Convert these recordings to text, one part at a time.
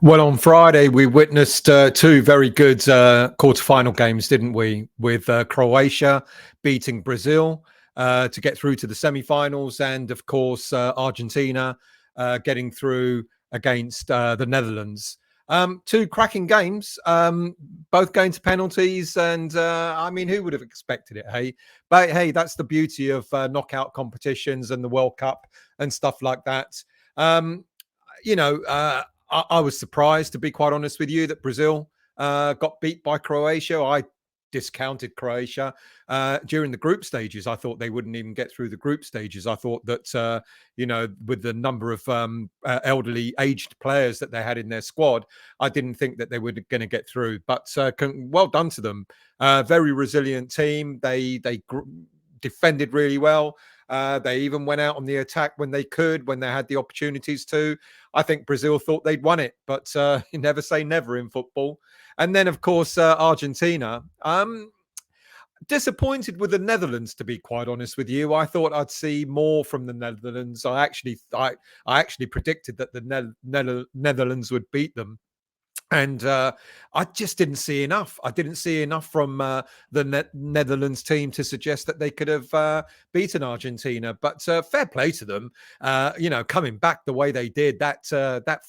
Well, on Friday, we witnessed two very good quarterfinal games, didn't we? With Croatia beating Brazil to get through to the semi-finals, and of course, Argentina getting through against the Netherlands. Two cracking games, both going to penalties, and I mean, who would have expected it? Hey, but hey, that's the beauty of knockout competitions and the World Cup and stuff like that. Um, you know, I was surprised, to be quite honest with you, that Brazil got beat by Croatia. I discounted Croatia during the group stages. I thought they wouldn't even get through the group stages. I thought that, with the number of elderly aged players that they had in their squad, I didn't think that they were going to get through. But well done to them. Very resilient team. They defended really well. They even went out on the attack when they could, when they had the opportunities to. I think Brazil thought they'd won it, but you never say never in football. And then, of course, Argentina. Disappointed with the Netherlands, to be quite honest with you. I thought I'd see more from the Netherlands. I actually predicted that the Netherlands would beat them. And I just didn't see enough. I didn't see enough from the Netherlands team to suggest that they could have beaten Argentina. But fair play to them. Coming back the way they did, that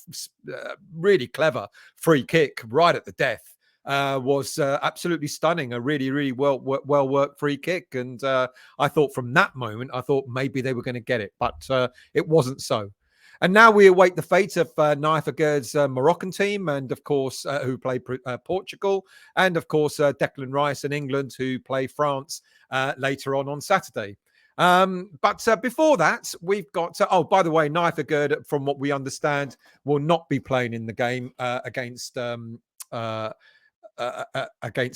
really clever free kick right at the death was absolutely stunning. A really, really well worked free kick. And I thought from that moment, I thought maybe they were going to get it, but it wasn't so. And now we await the fate of Naif Aguerd's Moroccan team, and of course, who play Portugal, and of course, Declan Rice and England, who play France later on Saturday. But before that, we've got, by the way, Naif Aguerd, from what we understand, will not be playing in the game against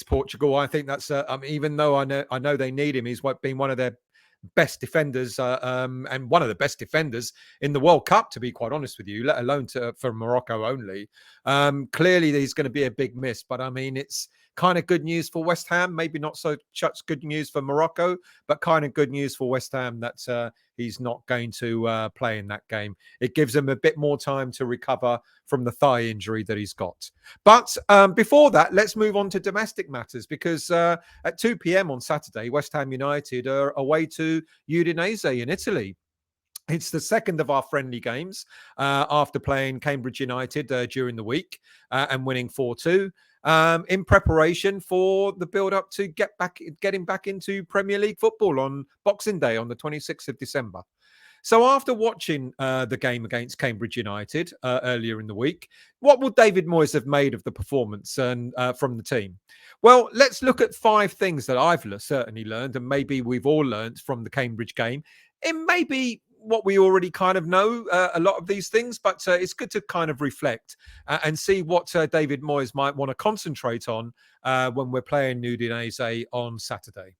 Portugal. I think that's, even though I know they need him, he's been one of their best defenders and one of the best defenders in the World Cup, to be quite honest with you, let alone for Morocco only. Clearly, there's going to be a big miss, but I mean, it's kind of good news for West Ham. Maybe not so such good news for Morocco, but kind of good news for West Ham that he's not going to play in that game. It gives him a bit more time to recover from the thigh injury that he's got. But before that, let's move on to domestic matters, because at 2 p.m. on Saturday, West Ham United are away to Udinese in Italy. It's the second of our friendly games after playing Cambridge United during the week and winning 4-2. In preparation for the build-up to getting back into Premier League football on Boxing Day on the 26th of December. So after watching the game against Cambridge United earlier in the week, what would David Moyes have made of the performance and from the team? Well, let's look at 5 things that I've certainly learned, and maybe we've all learned from the Cambridge game. It may be what we already kind of know, a lot of these things, but it's good to kind of reflect and see what David Moyes might want to concentrate on when we're playing Udinese on Saturday.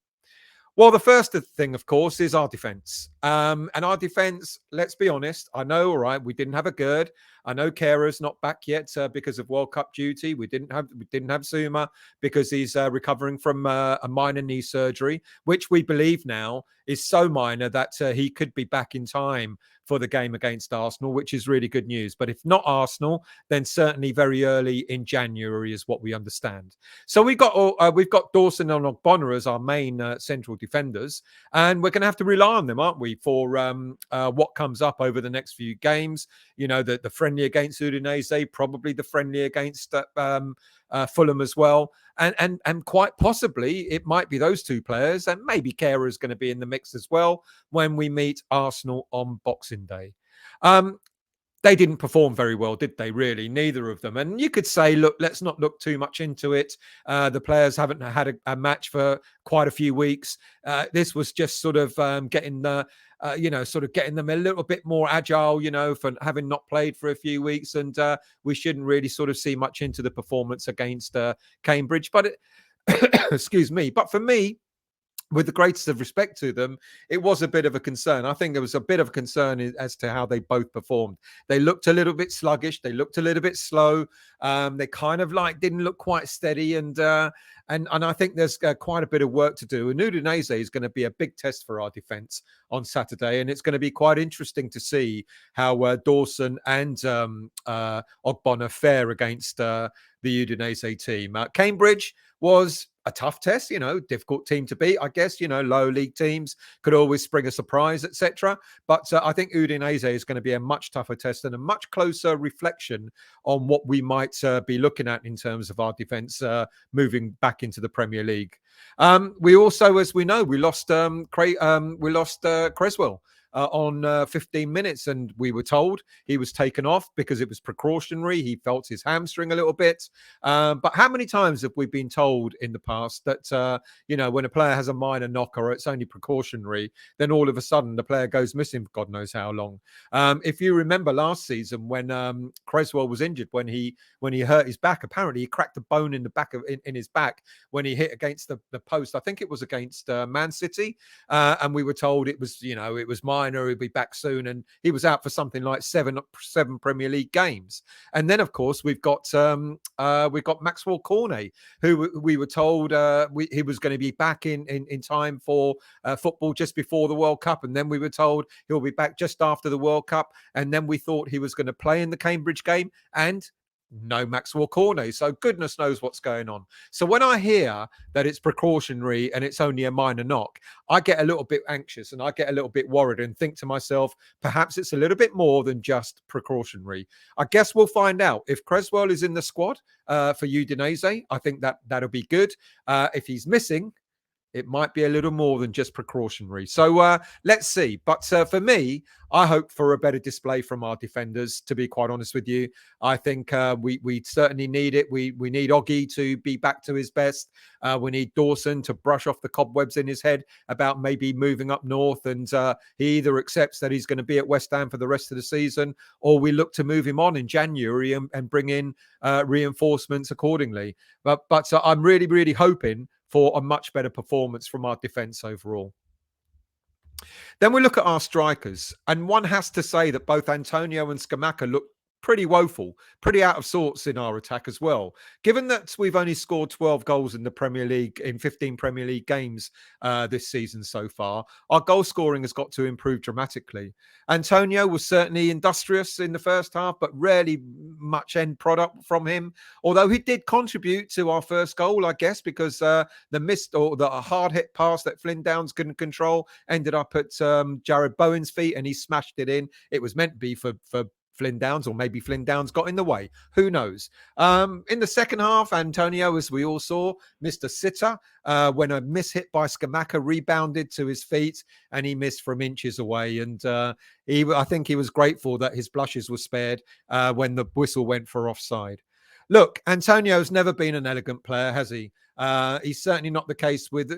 Well, the first thing, of course, is our defence. And our defence, let's be honest, I know, all right, we didn't have Aguerd. I know Kehra's not back yet because of World Cup duty. We didn't have Zuma because he's recovering from a minor knee surgery, which we believe now is so minor that he could be back in time for the game against Arsenal, which is really good news. But if not Arsenal, then certainly very early in January is what we understand. So we've got Dawson and Ogbonna as our main central defenders, and we're going to have to rely on them, aren't we, for what comes up over the next few games. You know, the friendly against Udinese, probably the friendly against Fulham as well, and quite possibly it might be those two players, and maybe Kehra is going to be in the mix as well when we meet Arsenal on Boxing Day. They didn't perform very well, did they, really? Neither of them. And you could say, look, let's not look too much into it. The players haven't had a match for quite a few weeks. This was just sort of getting them a little bit more agile, for having not played for a few weeks. And we shouldn't really sort of see much into the performance against Cambridge. But excuse me. But for me, with the greatest of respect to them, it was a bit of a concern. I think there was a bit of a concern as to how they both performed. They looked a little bit sluggish. They looked a little bit slow. They kind of like didn't look quite steady, and I think there's quite a bit of work to do. And Udinese is going to be a big test for our defence on Saturday, and it's going to be quite interesting to see how Dawson and Ogbonna fare against the Udinese team. Cambridge was a tough test, difficult team to beat, I guess. Low league teams could always spring a surprise, etc. But I think Udinese is going to be a much tougher test and a much closer reflection on what we might be looking at in terms of our defence moving back into the Premier League. We also, as we know, we lost Creswell on 15 minutes, and we were told he was taken off because it was precautionary. He felt his hamstring a little bit. But how many times have we been told in the past that, when a player has a minor knock or it's only precautionary, then all of a sudden the player goes missing for God knows how long. If you remember last season when Creswell was injured, when he hurt his back, apparently he cracked a bone in the back in his back when he hit against the post. I think it was against Man City, and we were told it was minor. He'll be back soon, and he was out for something like seven Premier League games. And then, of course, we've got Maxwell Cornet, who we were told he was going to be back in time for football just before the World Cup, and then we were told he'll be back just after the World Cup, and then we thought he was going to play in the Cambridge game, and no Maxwell Cornet. So goodness knows what's going on. So when I hear that it's precautionary and it's only a minor knock, I get a little bit anxious and I get a little bit worried and think to myself, perhaps it's a little bit more than just precautionary. I guess we'll find out. If Creswell is in the squad for Udinese, I think that'll be good. If he's missing, it might be a little more than just precautionary. So let's see. But for me, I hope for a better display from our defenders, to be quite honest with you. I think we certainly need it. We need Oggy to be back to his best. We need Dawson to brush off the cobwebs in his head about maybe moving up north. And he either accepts that he's going to be at West Ham for the rest of the season, or we look to move him on in January and bring in reinforcements accordingly. But I'm really, really hoping for a much better performance from our defence overall. Then we look at our strikers, and one has to say that both Antonio and Scamacca look pretty woeful, pretty out of sorts in our attack as well. Given that we've only scored 12 goals in the Premier League in 15 Premier League games this season so far, our goal scoring has got to improve dramatically. Antonio was certainly industrious in the first half, but rarely much end product from him. Although he did contribute to our first goal, I guess, because the missed or the hard hit pass that Flynn Downs couldn't control ended up at Jared Bowen's feet, and he smashed it in. It was meant to be for Flynn Downs, or maybe Flynn Downs got in the way. Who knows? In the second half, Antonio, as we all saw, missed a sitter when a miss hit by Scamacca rebounded to his feet, and he missed from inches away. And I think he was grateful that his blushes were spared when the whistle went for offside. Look, Antonio's never been an elegant player, has he? He's certainly not the case with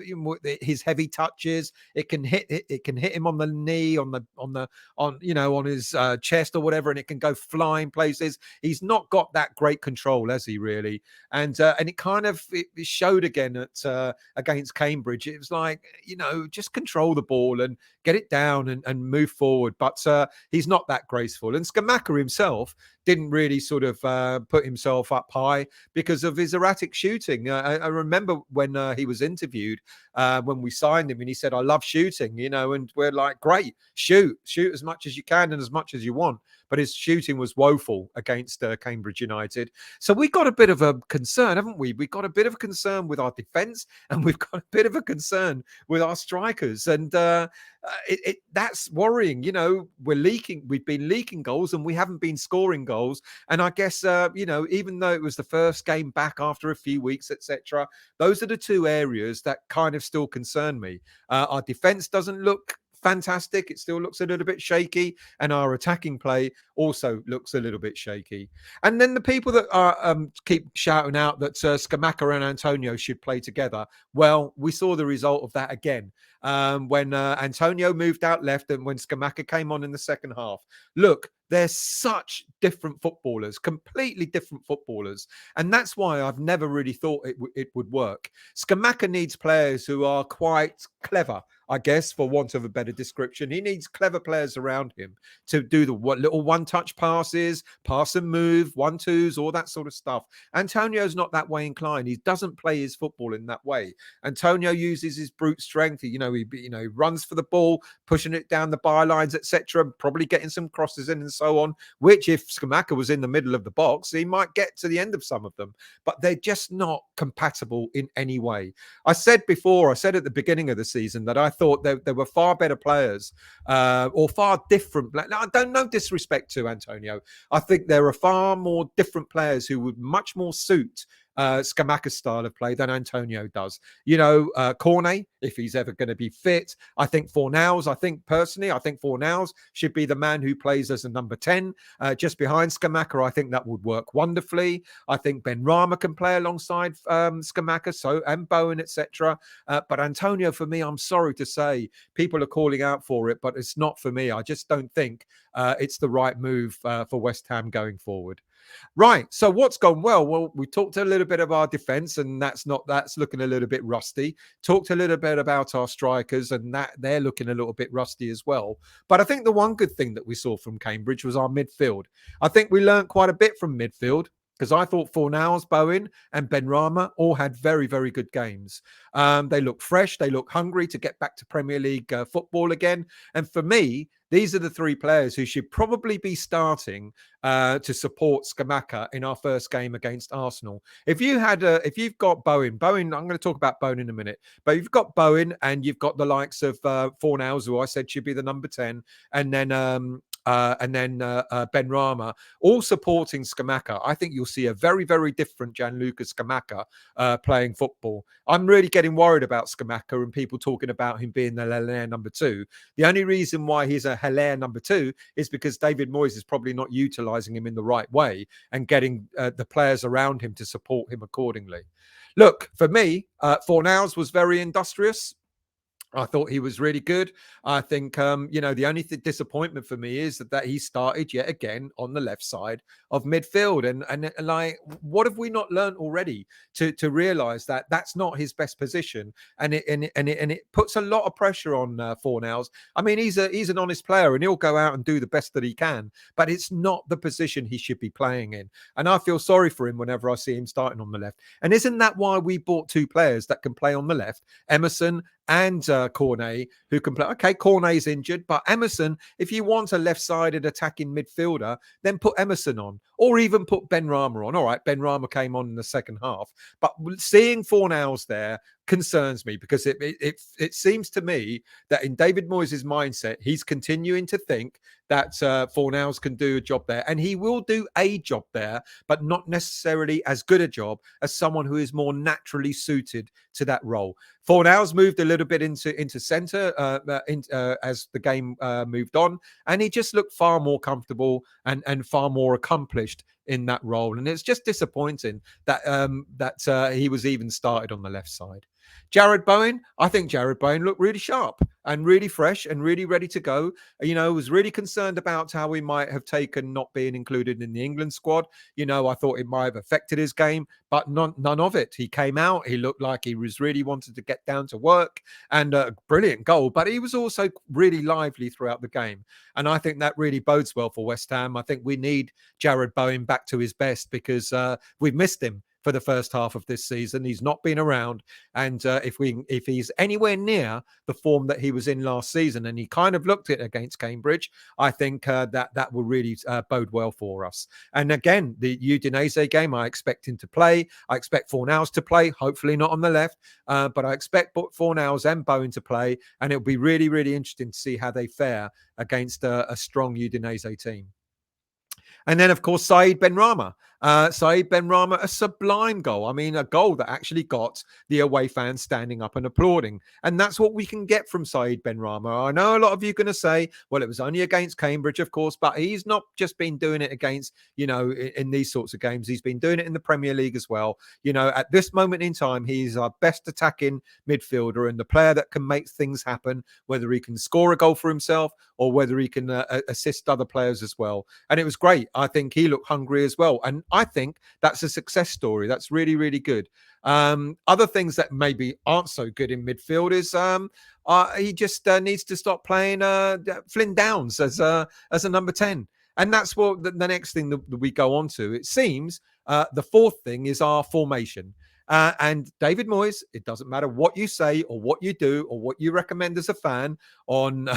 his heavy touches. It can hit him on the knee, on his chest or whatever, and it can go flying places. He's not got that great control, has he really? And it kind of it showed again at against Cambridge. It was like, just control the ball and get it down and move forward. But he's not that graceful. And Scamacca himself didn't really sort of put himself up high because of his erratic shooting. I remember when he was interviewed when we signed him, and he said, "I love shooting," and we're like, "Great, shoot as much as you can and as much as you want." But his shooting was woeful against Cambridge United. So we've got a bit of a concern, haven't we? We've got a bit of a concern with our defence, and we've got a bit of a concern with our strikers. And that's worrying. We're leaking. We've been leaking goals, and we haven't been scoring goals. And I guess, even though it was the first game back after a few weeks, etc., those are the two areas that kind of still concern me. Our defence doesn't look fantastic. It still looks a little bit shaky, and our attacking play also looks a little bit shaky. And then the people that are keep shouting out that Scamacca and Antonio should play together. Well, we saw the result of that again when Antonio moved out left and when Scamacca came on in the second half. Look, They're such different footballers, completely different footballers. And that's why I've never really thought it would work. Skamaka needs players who are quite clever, I guess, for want of a better description. He needs clever players around him to do the little one-touch passes, pass and move, 1-2s, all that sort of stuff. Antonio's not that way inclined. He doesn't play his football in that way. Antonio uses his brute strength. He runs for the ball, pushing it down the bylines, etc., probably getting some crosses in and so on, which if Skamaka was in the middle of the box, he might get to the end of some of them. But they're just not compatible in any way. I said at the beginning of the season that I thought there were far better players or far different. I don't know disrespect to Antonio. I think there are far more different players who would much more suit Skamaka's style of play than Antonio does. Cornet, if he's ever going to be fit. I think Fornals, I think Fornals should be the man who plays as a number 10, just behind Skamaka. I think that would work wonderfully. I think Benrahma can play alongside Skamaka, and Bowen, etc. But Antonio, for me, I'm sorry to say, people are calling out for it, but it's not for me. I just don't think it's the right move for West Ham going forward. Right. So what's gone well? Well, we talked a little bit of our defense, and that's looking a little bit rusty. Talked a little bit about our strikers, and that they're looking a little bit rusty as well. But I think the one good thing that we saw from Cambridge was our midfield. I think we learned quite a bit from midfield, because I thought Fornals, Bowen, and Benrahma all had very, very good games. They look fresh. They look hungry to get back to Premier League football again. And for me, these are the three players who should probably be starting to support Skamaka in our first game against Arsenal. If you've got Bowen, I'm going to talk about Bowen in a minute, but you've got Bowen and you've got the likes of Fornals, who I said should be the number 10, and then Benrahma, all supporting Skamaka. I think you'll see a very, very different Gianluca Skamaka playing football. I'm really getting worried about Skamaka and people talking about him being the Haller number 2. The only reason why he's a Haller number 2 is because David Moyes is probably not utilising him in the right way and getting the players around him to support him accordingly. Look, for me, Fornals was very industrious. I thought he was really good. I think, the only disappointment for me is that he started yet again on the left side of midfield. And like, what have we not learned already to realise that that's not his best position? And it puts a lot of pressure on Fornals. I mean, he's an honest player and he'll go out and do the best that he can, but it's not the position he should be playing in. And I feel sorry for him whenever I see him starting on the left. And isn't that why we bought two players that can play on the left, Emerson and Cornet, who can play? Okay, Cornet's injured, but Emerson, if you want a left-sided attacking midfielder, then put Emerson on, or even put Benrahma on. All right, Benrahma came on in the second half, but seeing Fornals there concerns me, because it seems to me that in David Moyes' mindset, he's continuing to think that Fornals can do a job there, and he will do a job there, but not necessarily as good a job as someone who is more naturally suited to that role. Fornals moved a little bit into centre as the game moved on, and he just looked far more comfortable and far more accomplished in that role. And it's just disappointing that he was even started on the left side. Jarrod Bowen, I think Jarrod Bowen looked really sharp and really fresh and really ready to go. Was really concerned about how he might have taken not being included in the England squad. I thought it might have affected his game, but none of it. He came out, he looked like he was really wanted to get down to work, and a brilliant goal, but he was also really lively throughout the game. And I think that really bodes well for West Ham. I think we need Jarrod Bowen back to his best, because we've missed him for the first half of this season. He's not been around, and if he's anywhere near the form that he was in last season, and he kind of looked it against Cambridge, I think that will really bode well for us. And again, the Udinese game, I expect him to play. I expect Fornals to play, hopefully not on the left, but I expect Fornals and Bowen to play, and it'll be really, really interesting to see how they fare against a strong Udinese team. And then, of course, Saeed Benrahma. Saeed Benrahma, a sublime goal. I mean, a goal that actually got the away fans standing up and applauding. And that's what we can get from Saeed Benrahma. I know a lot of you are going to say, well, it was only against Cambridge, of course, but he's not just been doing it against, in these sorts of games. He's been doing it in the Premier League as well. At this moment in time, he's our best attacking midfielder and the player that can make things happen, whether he can score a goal for himself or whether he can assist other players as well. And it was great. I think he looked hungry as well. And I think that's a success story. That's really, really good. Other things that maybe aren't so good in midfield is he just needs to stop playing Flynn Downs as a number 10. And that's what the next thing that we go on to. It seems the fourth thing is our formation. And David Moyes, it doesn't matter what you say or what you do or what you recommend as a fan on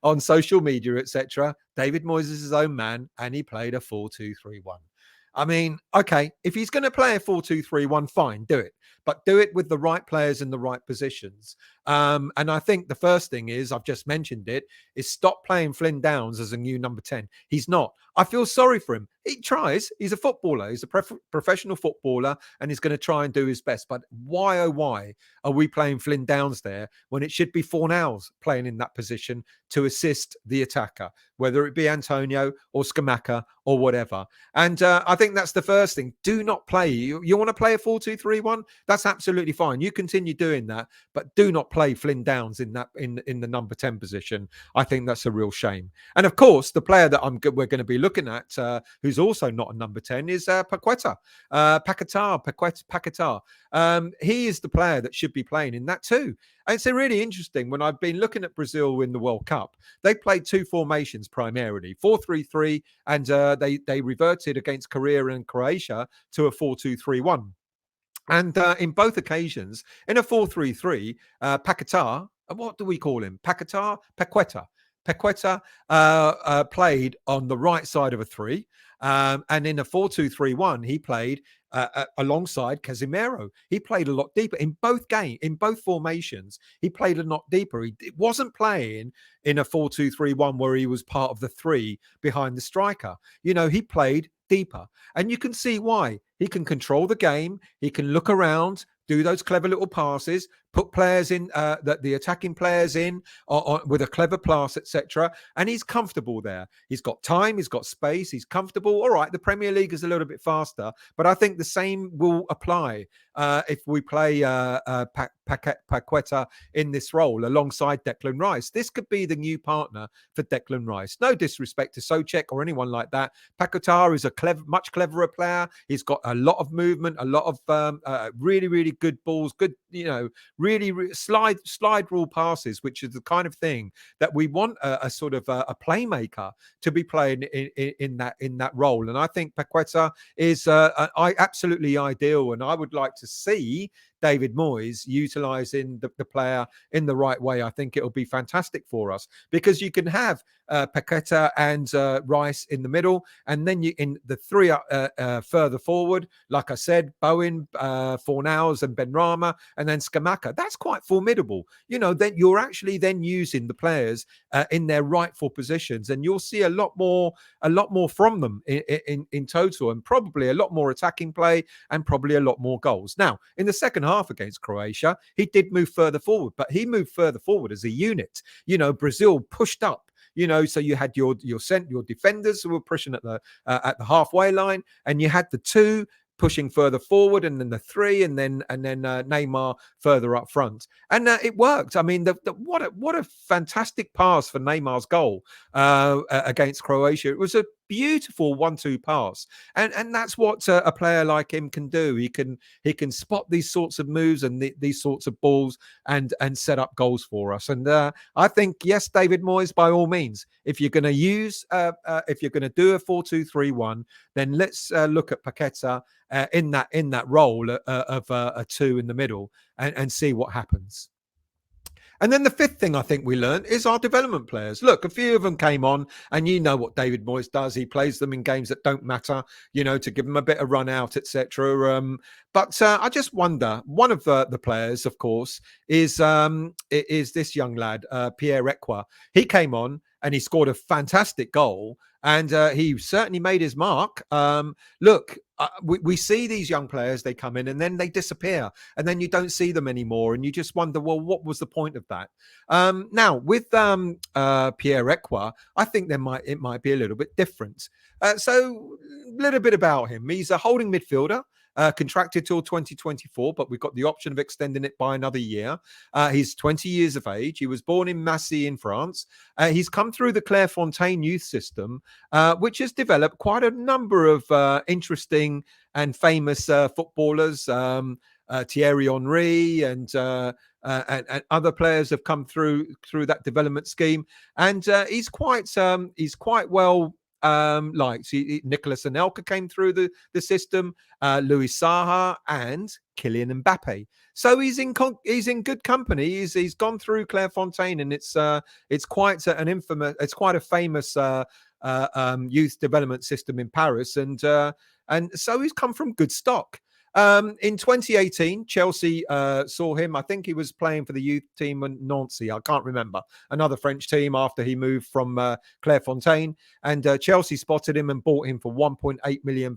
on social media, etc. David Moyes is his own man, and he played a 4-2-3-1. I mean, okay, if he's going to play a 4-2-3-1, fine, do it. But do it with the right players in the right positions. And I think the first thing is, I've just mentioned it, is stop playing Flynn Downs as a new number 10. He's not. I feel sorry for him. He tries. He's a footballer. He's a professional footballer, and he's going to try and do his best. But why, oh, why are we playing Flynn Downs there when it should be Fornals playing in that position to assist the attacker, whether it be Antonio or Scamacca or whatever? And I think that's the first thing. Do not play. You want to play a 4-2-3-1? That's absolutely fine. You continue doing that, but do not play Flynn Downs in the number 10 position. I think that's a real shame. And of course, the player that we're going to be looking at, who's also not a number 10, is Paqueta. Paqueta. He is the player that should be playing in that too. And it's really interesting. When I've been looking at Brazil in the World Cup, they played two formations primarily, 4-3-3, and they reverted against Korea and Croatia to a 4-2-3-1. And in both occasions, in a 4-3-3, Paqueta, what do we call him? Paqueta played on the right side of a three. And in a 4-2-3-1, he played alongside Casemiro. He played a lot deeper in both formations. He played a lot deeper. He wasn't playing in a 4-2-3-1 where he was part of the three behind the striker. He played deeper, and you can see why. He can control the game. He can look around, do those clever little passes, put players in, the attacking players in with a clever pass, etc. And he's comfortable there. He's got time. He's got space. He's comfortable. All right, the Premier League is a little bit faster, but I think the same will apply if we play Paqueta in this role alongside Declan Rice. This could be the new partner for Declan Rice. No disrespect to Souček or anyone like that. Paqueta is a much cleverer player. He's got a lot of movement, a lot of really, really good balls, good, really slide rule passes, which is the kind of thing that we want a sort of a playmaker to be playing in that role. And I think Paqueta is absolutely ideal, and I would like to see David Moyes utilising the player in the right way. I think it'll be fantastic for us because you can have Paqueta and Rice in the middle, and then you in the three further forward, like I said, Bowen, Fornals and Benrahma, and then Scamacca. That's quite formidable. Then you're actually then using the players in their rightful positions, and you'll see a lot more from them in total, and probably a lot more attacking play and probably a lot more goals. Now, in the second half against Croatia, he did move further forward, but he moved further forward as a unit. Brazil pushed up. So you had your defenders who were pushing at the halfway line, and you had the two pushing further forward, and then the three, and then Neymar further up front, and it worked. I mean, what a fantastic pass for Neymar's goal against Croatia. It was a beautiful 1-2 pass, and that's what a player like him can do. He can spot these sorts of moves and these sorts of balls and set up goals for us. And I think, yes, David Moyes, by all means, if you're going to use if you're going to do a 4-2-3-1, then let's look at Paqueta in that role of a two in the middle and see what happens. And then the fifth thing I think we learned is our development players. Look, a few of them came on, and you know what David Moyes does. He plays them in games that don't matter, to give them a bit of run out, etc. But I just wonder. One of the players, of course, is this young lad, Pierre Ekwah. He came on and he scored a fantastic goal, and he certainly made his mark. Look, we see these young players, they come in and then they disappear, and then you don't see them anymore, and you just wonder, well, what was the point of that? Now with Pierre Ekwah, I think it might be a little bit different. So a little bit about him. He's a holding midfielder. Contracted till 2024, but we've got the option of extending it by another year. He's 20 years of age. He was born in Massy in France. He's come through the Clairefontaine youth system, which has developed quite a number of interesting and famous footballers. Thierry Henry and other players have come through that development scheme, and he's quite well liked. Nicolas Anelka came through the system, Louis Saha and Kylian Mbappe. So he's in good company. He's gone through Clairefontaine, and it's quite a famous youth development system in Paris, and so he's come from good stock. In 2018, Chelsea saw him. I think he was playing for the youth team in Nancy. I can't remember. Another French team after he moved from Clairefontaine. And Chelsea spotted him and bought him for £1.8 million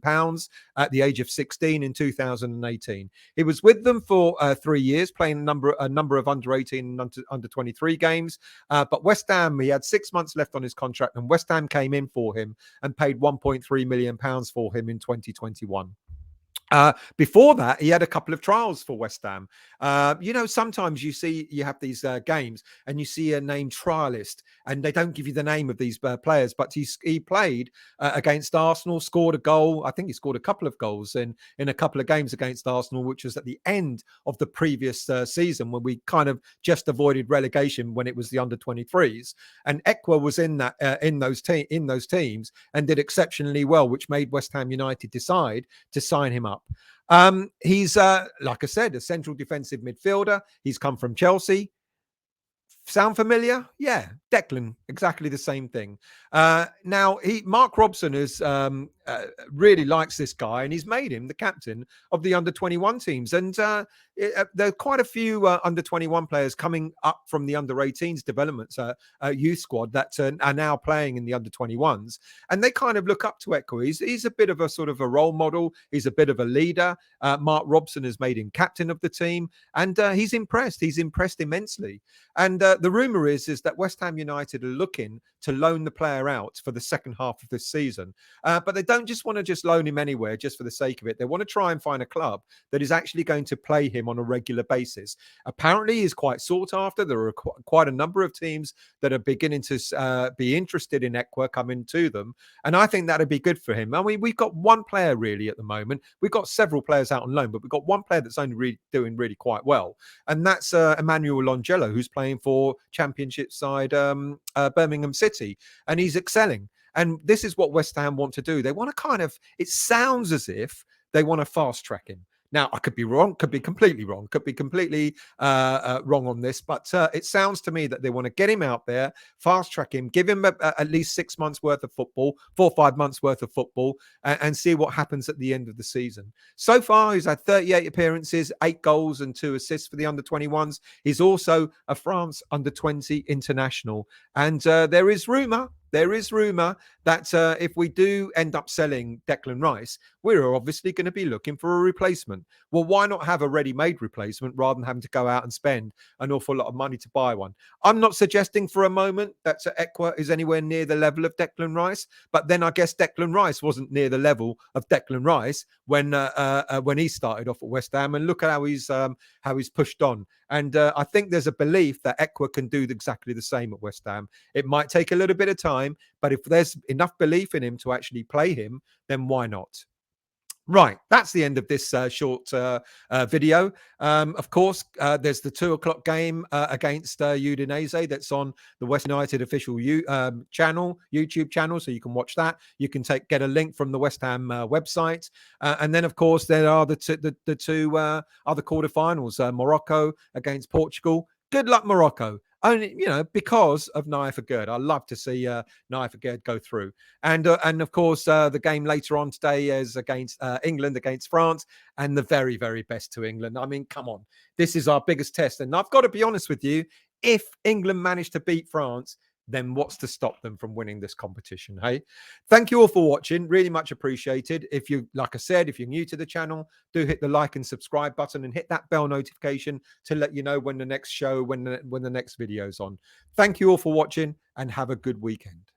at the age of 16 in 2018. He was with them for 3 years, playing a number of under 18 and under 23 games. But West Ham, he had 6 months left on his contract, and West Ham came in for him and paid £1.3 million for him in 2021. Before that, he had a couple of trials for West Ham. Sometimes you have these games and you see a named trialist, and they don't give you the name of these players, but he played against Arsenal, scored a goal. I think he scored a couple of goals in a couple of games against Arsenal, which was at the end of the previous season when we kind of just avoided relegation when it was the under 23s. And Ekwah was in those teams and did exceptionally well, which made West Ham United decide to sign him up. He's like I said, a central defensive midfielder. He's come from Chelsea. Sound familiar? Yeah, Declan, exactly the same thing. Now, Mark Robson is really likes this guy, and he's made him the captain of the under 21 teams. And there are quite a few under 21 players coming up from the under 18s development youth squad that are now playing in the under 21s, and they kind of look up to Ekwah. He's a bit of a sort of a role model. He's a bit of a leader. Mark Robson has made him captain of the team, and he's impressed. He's impressed immensely. And the rumor is that West Ham United are looking to loan the player out for the second half of this season, but they don't just want to loan him anywhere just for the sake of it. They want to try and find a club that is actually going to play him on a regular basis. Apparently, he's quite sought after. There are quite a number of teams that are beginning to be interested in Ekwah coming to them, and I think that'd be good for him. I mean, we've got one player really at the moment. We've got several players out on loan, but we've got one player that's only doing really quite well, and that's Emmanuel Longello, who's playing for Championship side Birmingham City, and he's excelling. And this is what West Ham want to do. They want to it sounds as if they want to fast track him. Now, I could be wrong, could be completely wrong, could be completely wrong on this, but it sounds to me that they want to get him out there, fast track him, give him at least 6 months worth of football, 4 or 5 months worth of football, and see what happens at the end of the season. So far, he's had 38 appearances, 8 goals and 2 assists for the under 21s. He's also a France under 20 international. And there is rumour that if we do end up selling Declan Rice, we're obviously going to be looking for a replacement. Well, why not have a ready-made replacement rather than having to go out and spend an awful lot of money to buy one? I'm not suggesting for a moment that Ekwah is anywhere near the level of Declan Rice, but then I guess Declan Rice wasn't near the level of Declan Rice when he started off at West Ham, and look at how he's pushed on. And I think there's a belief that Ekwah can do exactly the same at West Ham. It might take a little bit of time, but if there's enough belief in him to actually play him, then why not? Right, that's the end of this short video. Of course, there's the 2:00 game against Udinese that's on the West United official YouTube channel, so you can watch that. You can get a link from the West Ham website, and then of course there are the two other quarterfinals: Morocco against Portugal. Good luck, Morocco. Only, because of Naya Gerd. I love to see Naya Gerd go through. And of course, the game later on today is against England against France, and the very, very best to England. I mean, come on. This is our biggest test. And I've got to be honest with you. If England manage to beat France, then what's to stop them from winning this competition? Hey, thank you all for watching. Really much appreciated. If you, like I said, if you're new to the channel, do hit the like and subscribe button and hit that bell notification to let you know when the next show, when the next video is on. Thank you all for watching and have a good weekend.